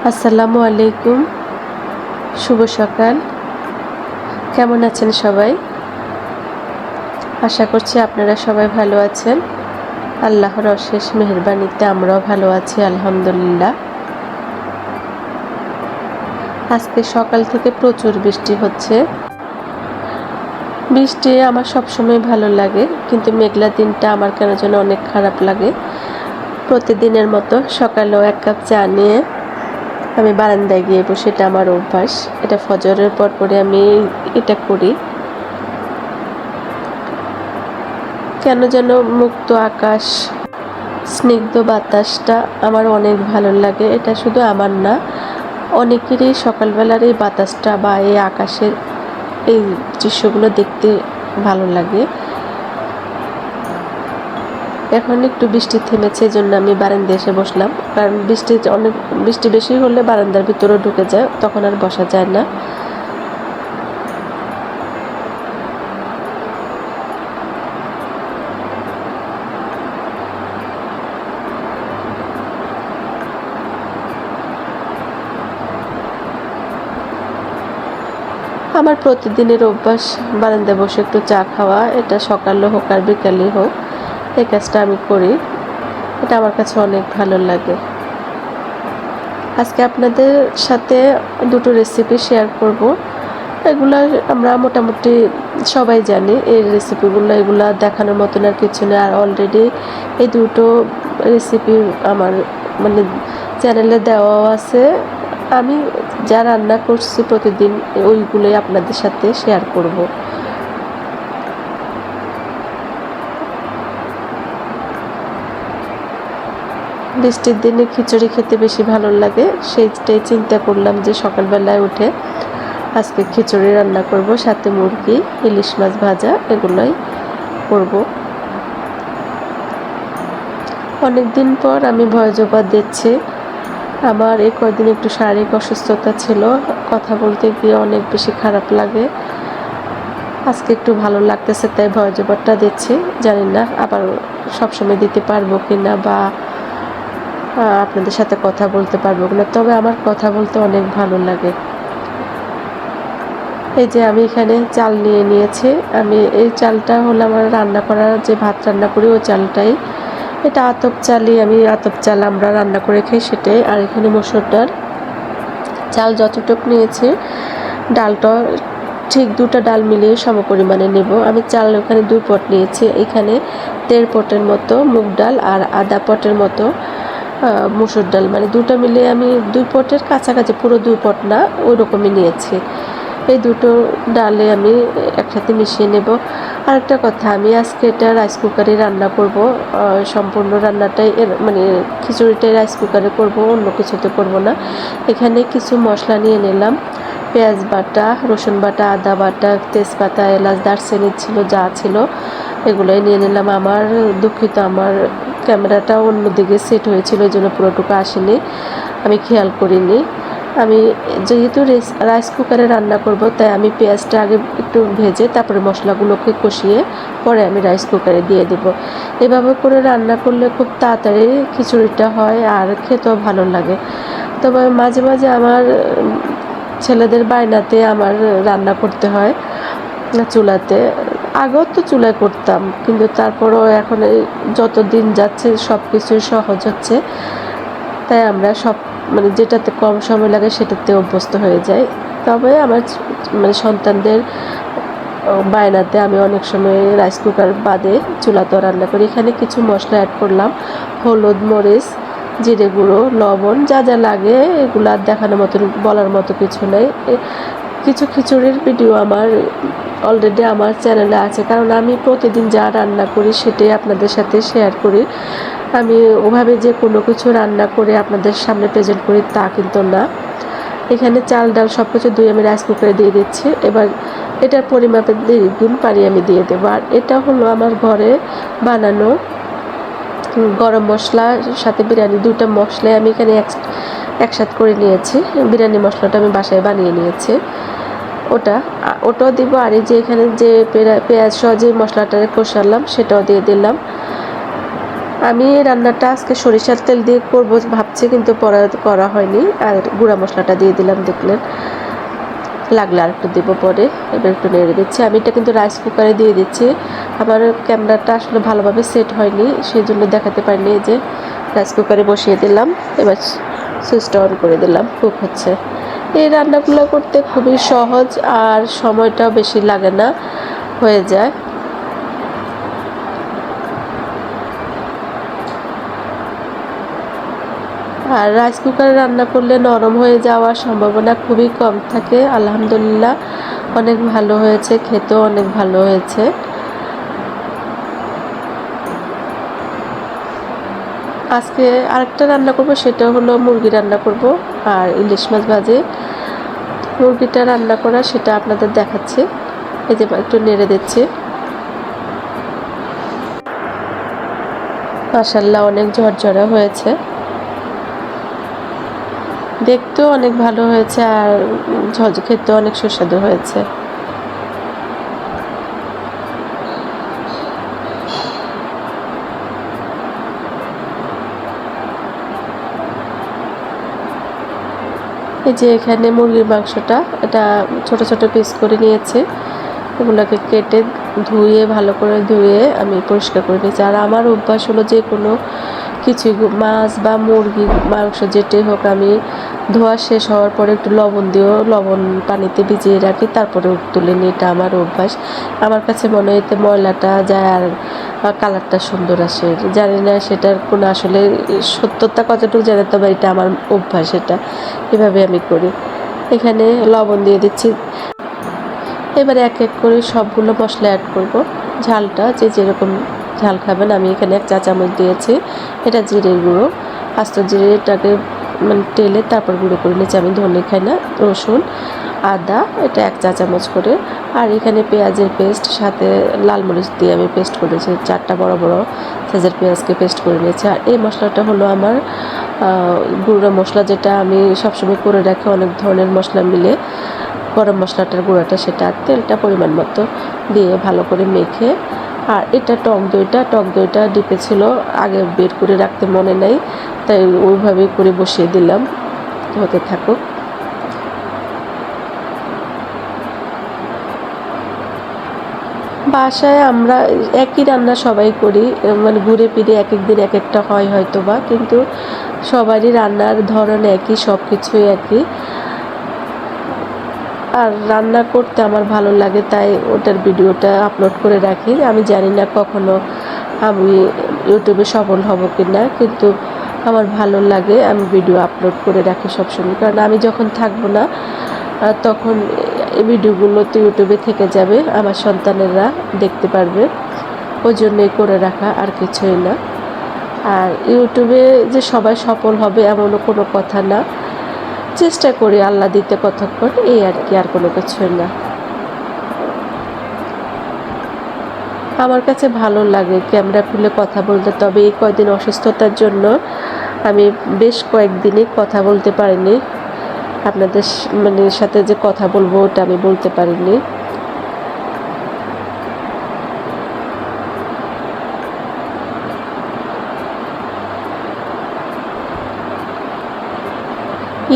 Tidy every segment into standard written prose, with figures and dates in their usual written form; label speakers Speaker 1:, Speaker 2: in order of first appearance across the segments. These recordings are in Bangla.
Speaker 1: আসসালামু আলাইকুম, শুভ সকাল। কেমন আছেন সবাই? আশা করছি আপনারা সবাই ভালো আছেন। আল্লাহর অশেষ মেহেরবানিতে আমরাও ভালো আছি, আলহামদুলিল্লাহ। আজকে সকাল থেকে প্রচুর বৃষ্টি হচ্ছে। বৃষ্টি আমার সবসময় ভালো লাগে, কিন্তু মেঘলা দিনটা আমার কেন যেন অনেক খারাপ লাগে। প্রতিদিনের মতো সকালেও এক কাপ চা নিয়ে আমি বারান্দায় গিয়ে বসে, এটা আমার অভ্যাস। এটা ফজরের পর পরে আমি এটা করি। কেন যেন মুক্ত আকাশ, স্নিগ্ধ বাতাসটা আমার অনেক ভালো লাগে। এটা শুধু আমার না, অনেকেরই সকালবেলার এই বাতাসটা বা এই আকাশের এই দৃশ্যগুলো দেখতে ভালো লাগে। এখন একটু বৃষ্টি থেমেছে, এই জন্য আমি বারান্দায় এসে বসলাম। কারণ বৃষ্টি বেশি হলে বারান্দার ভিতরেও ঢুকে যায়, তখন আর বসা যায় না। আমার প্রতিদিনের অভ্যাস বারান্দায় বসে একটু চা খাওয়া। এটা সকালে হোক আর বিকালে হোক, এই কাজটা আমি করি। এটা আমার কাছে অনেক ভালো লাগে। আজকে আপনাদের সাথে দুটো রেসিপি শেয়ার করব। এগুলো আমরা মোটামুটি সবাই জানি, এই রেসিপিগুলো। এগুলো দেখানোর মতন আর কিছু নেই। আর অলরেডি এই দুটো রেসিপি আমার চ্যানেলে দেওয়াও আছে। আমি যা রান্না করছি প্রতিদিন ওইগুলোই আপনাদের সাথে শেয়ার করব। বৃষ্টির দিনে খিচুড়ি খেতে বেশি ভালো লাগে, সেইটাই চিন্তা করলাম যে সকালবেলায় উঠে আজকে খিচুড়ি রান্না করব, সাথে মুরগি, ইলিশ মাছ ভাজা, এগুলোই করব। অনেক দিন পর আমি ভয়েস ওভার দিচ্ছি। আমার এই কয়েকদিন একটু শারীরিক অসুস্থতা ছিল, কথা বলতে গিয়ে অনেক বেশি খারাপ লাগে। আজকে একটু ভালো লাগতেছে, তাই ভয়েস ওভারটা দিচ্ছি। জানি না আবার সবসময় দিতে পারবো কিনা, বা আপনাদের সাথে কথা বলতে পারবো কিনা। তবে আমার কথা বলতে অনেক ভালো লাগে। এই যে আমি এখানে চাল নিয়ে নিয়েছি। আমি এই চালটা হলো আমার রান্না করার, যে ভাত রান্না করি ওই চালটাই। এটা আতপ চালই, আমি আতপ চাল আমরা রান্না করে খাই সেটাই। আর এখানে মসুর ডাল। চাল যতটুকু নিয়েছি, ডালটা ঠিক দুটো ডাল মিলিয়ে সমপরিমাণে নেব। আমি চাল ওখানে 2 পট নিয়েছি। এখানে 1.5 পটের মতো মুগ ডাল আর আধা পটের মতো মসুর ডাল, দুটো মিলিয়ে আমি 2 পটের কাছাকাছি, পুরো 2 পট না, ওই রকমই নিয়েছি। এই দুটো ডালে আমি একসাথে মিশিয়ে নেব। আরেকটা কথা, আমি আজকে এটা রাইস কুকারে রান্না করব। সম্পূর্ণ রান্নাটাই খিচুড়িটাই রাইস কুকারে করব, অন্য কিছুতে করব না। এখানে কিছু মশলা নিয়ে নিলাম। পেঁয়াজ বাটা, রসুন বাটা, আদা বাটা, তেজপাতা, এলাচ, দারচিনি ছিল, যা ছিল এগুলোই নিয়ে নিলাম। আমার দুঃখিত, আমার ক্যামেরাটা অন্যদিকে সেট হয়েছিল, এই জন্য পুরোটুকু আসেনি, আমি খেয়াল করিনি। আমি যেহেতু রাইস কুকারে রান্না করব, তাই আমি পেঁয়াজটা আগে একটু ভেজে তারপরে মশলাগুলোকে কষিয়ে পরে আমি রাইস কুকারে দিয়ে দেব। এভাবে করে রান্না করলে খুব তাড়াতাড়ি খিচুড়িটা হয় আর খেতেও ভালো লাগে। তবে মাঝে মাঝে আমার ছেলেদের বায়নাতে আমার রান্না করতে হয় চুলাতে। আগেও তো চুলায় করতাম, কিন্তু তারপরও এখন যত দিন যাচ্ছে সব কিছুই সহজ হচ্ছে, তাই আমরা সব যেটাতে কম সময় লাগে সেটাতে অভ্যস্ত হয়ে যায়। তবে আমার সন্তানদের বায়নাতে আমি অনেক সময় রাইস কুকার বাদে চুলাতেও রান্না করি। এখানে কিছু মশলা অ্যাড করলাম, হলুদ, মরিচ, জিরে গুঁড়ো, লবণ, যা যা লাগে এগুলো আর দেখানোর মতো, বলার মতো কিছু নেই। কিছু খিচুড়ির ভিডিও আমার অলরেডি আমার চ্যানেলে আছে, কারণ আমি প্রতিদিন যা রান্না করি সেটাই আপনাদের সাথে শেয়ার করি। আমি ওভাবে যে কোনো কিছু রান্না করে আপনাদের সামনে প্রেজেন্ট করি তা কিন্তু না। এখানে চাল ডাল সব কিছু ধুয়ে আমি রাইস কুকারে দিয়ে দিচ্ছি। এবার এটার পরিমাপে 2 গুণ পানি আমি দিয়ে দেবো। আর এটা হলো আমার ঘরে বানানো গরম মশলা, সাথে বিরিয়ানি, 2টা মশলাই আমি এখানে একসাথে করে নিয়েছি। বিরিয়ানি মশলাটা আমি বাসায় বানিয়ে নিয়েছি, ওটাও দিব। আর এই যে এখানে যে পেঁয়াজ সহ যে মশলাটা কষালাম সেটাও দিয়ে দিলাম। আমি এই রান্নাটা আজকে সরিষার তেল দিয়ে করবো ভাবছি, কিন্তু পরে করা হয়নি। আর গুঁড়া মশলাটা দিয়ে দিলাম, দেখলেন। লাগলে আর একটু দেবো পরে। এবার একটু নেড়ে দিচ্ছি। আমি এটা কিন্তু রাইস কুকারে দিয়ে দিচ্ছি। আমার ক্যামেরাটা আসলে ভালোভাবে সেট হয়নি, সেই জন্য দেখাতে পারিনি। যে রাইস কুকারে বসিয়ে দিলাম, এবার সুইচটা অন করে দিলাম, কুক হচ্ছে। এই রান্নাগুলো করতে খুবই সহজ আর সময়টাও বেশি লাগে না, হয়ে যায়। আর রাইস কুকারে রান্না করলে নরম হয়ে যাওয়ার সম্ভাবনা খুবই কম থাকে। আলহামদুলিল্লাহ অনেক ভালো হয়েছে, খেতেও অনেক ভালো হয়েছে। আজকে আরেকটা রান্না করব, সেটা হলো মুরগি রান্না করব আর ইলিশ মাছ ভাজি। মুরগিটা রান্না করা সেটা আপনাদের দেখাচ্ছি। এই যে একটু নেড়ে দিচ্ছি। মাশাআল্লাহ অনেক ঝরঝরা হয়েছে, দেখতেও অনেক ভালো হয়েছে আর খেতেও অনেক সুস্বাদু হয়েছে। এই যে এখানে মুরগির মাংসটা, এটা ছোট ছোট পিস করে নিয়েছি। এগুলোকে কেটে ধুয়ে, ভালো করে ধুয়ে আমি পরিষ্কার করে নিয়েছি। আর আমার অভ্যাস হলো যে কোনো কিছু মাছ বা মুরগির মাংস যেটাই হোক, আমি ধোয়া শেষ হওয়ার পরে একটু লবণ দিয়েও লবণ পানিতে ভিজিয়ে রাখি, তারপরে তুলে নিই। এটা আমার অভ্যাস। আমার কাছে মনে হয় এতে ময়লাটা যায় আর কালারটা সুন্দর আসে। জানি না সেটার কোনো আসলে সত্যতা কতটুকু জানি, তবে এটা আমার অভ্যাস, এটা এভাবে আমি করি। এখানে লবণ দিয়ে দিচ্ছি। এবারে এক এক করে সবগুলো মশলা অ্যাড করব। ঝালটা যে যেরকম ঝাল খাবেন, আমি এখানে 1 চা চামচ দিয়েছি। এটা জিরের গুঁড়ো, আস্ত জিরেটাকে মানে তেলে তারপর গুঁড়ো করে নিয়েছি। আমি ধনে খাই না। রসুন, আদা, এটা 1 চা চামচ করে। আর এখানে পেঁয়াজের পেস্ট, সাথে লাল মরিচ দিয়ে আমি পেস্ট করেছি। 4টা বড় বড় সাইজের পেঁয়াজকে পেস্ট করে নিয়েছি। আর এই মশলাটা হলো আমার গুঁড়ো মশলা, যেটা আমি সবসময় করে রাখি অনেক ধরনের মশলা মিলে। গরম মশলাটার গুঁড়াটা, সেটা তেলটা পরিমাণ মতো দিয়ে ভালো করে মেখে। আর এটা টক দইটা ডিপে ছিল, আগে বের করে রাখতে মনে নেই, তাই ওইভাবেই করে বসিয়ে দিলাম, হতে থাকুক। বাসায় আমরা একই রান্না সবাই করি, মানে ঘুরে ফিরে এক এক দিন এক একটা হয় হয়তো বা, কিন্তু সবারই রান্নার ধরন একই, সব কিছুই একই। আর রান্না করতে আমার ভালো লাগে, তাই ওটার ভিডিওটা আপলোড করে রাখি। আমি জানি না কখনো আমি ইউটিউবে সফল হব কি না, কিন্তু আমার ভালো লাগে, আমি ভিডিও আপলোড করে রাখি সবসময়। কারণ আমি যখন থাকবো না, তখন এই ভিডিওগুলো তো ইউটিউবে থেকে যাবে, আমার সন্তানেরা দেখতে পারবে। ওই জন্যই করে রাখা, আর কিছুই না। আর ইউটিউবে যে সবাই সফল হবে এমনও কোনো কথা না। চেষ্টা করি আল্লাহ দিতে কতক্ষণ, এই আর কি, আর কোনো কিছুই না। আমার কাছে ভালো লাগে ক্যামেরা খুলে কথা বলতে, তবে এই কয়েকদিন অসুস্থতার জন্য আমি বেশ কয়েকদিনই কথা বলতে পারিনি। আপনাদের মানে সাথে যে কথা বলবো ওটা আমি বলতে পারিনি।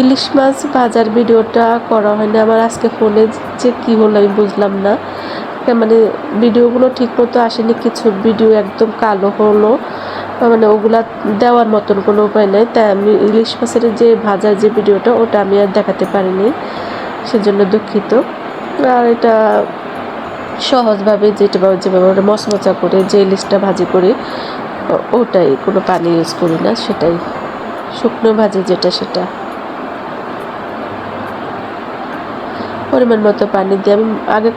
Speaker 1: ইলিশ মাছ ভাজার ভিডিওটা করা হয়নি আমার। আজকে ফোনে যে কী হলো আমি বুঝলাম না, মানে ভিডিওগুলো ঠিক মতো আসেনি। কিছু ভিডিও একদম কালো হলো, মানে ওগুলা দেওয়ার মতন কোনো উপায় নেই। তাই আমি ইলিশ মাছের যে ভাজার যে ভিডিওটা, ওটা আমি আর দেখাতে পারিনি, সেজন্য দুঃখিত। আর এটা সহজভাবে যেভাবে ওটা মচমচা করে যে ইলিশটা ভাজি করি, ওটাই, কোনো পানি ইউজ করি না, সেটাই শুকনো ভাজি যেটা, সেটা। পরিমাণ মতো পানি দিয়ে আমি আগে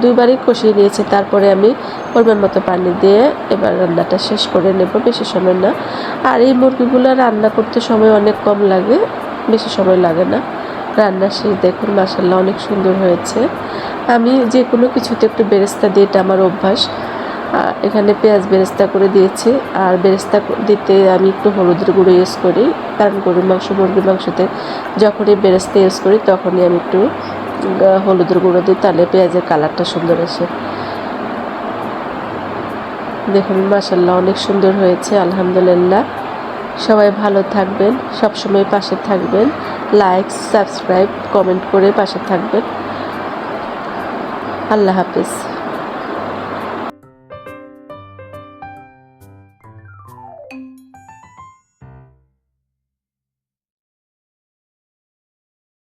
Speaker 1: দুইবারই কষিয়ে নিয়েছি, তারপরে আমি পরিমাণ মতো পানি দিয়ে এবার রান্নাটা শেষ করে নেব, বেশি সময় না। আর এই মুরগিগুলো রান্না করতে সময় অনেক কম লাগে, বেশি সময় লাগে না। রান্না শেষ, দেখুন মাশাআল্লাহ অনেক সুন্দর হয়েছে। আমি যে কোনো কিছুতে একটু বেরেস্তা দিয়ে, এটা আমার অভ্যাস। এখানে পেঁয়াজ বেরেস্তা করে দিয়েছি। আর বেরেস্তা দিতে আমি একটু হলুদের গুঁড়ো ইউজ করি, কারণ গরুর মাংস, মুরগির মাংসতে যখনই বেরেস্তা ইউজ করি তখনই আমি একটু হলুদের গুঁড়ো দিই, তাহলে পেঁয়াজের কালারটা সুন্দর আসে। দেখুন মাশাআল্লাহ অনেক সুন্দর হয়েছে, আলহামদুলিল্লাহ। সবাই ভালো থাকবেন, সবসময় পাশে থাকবেন, লাইক সাবস্ক্রাইব কমেন্ট করে পাশে থাকবেন। আল্লাহ হাফেজ।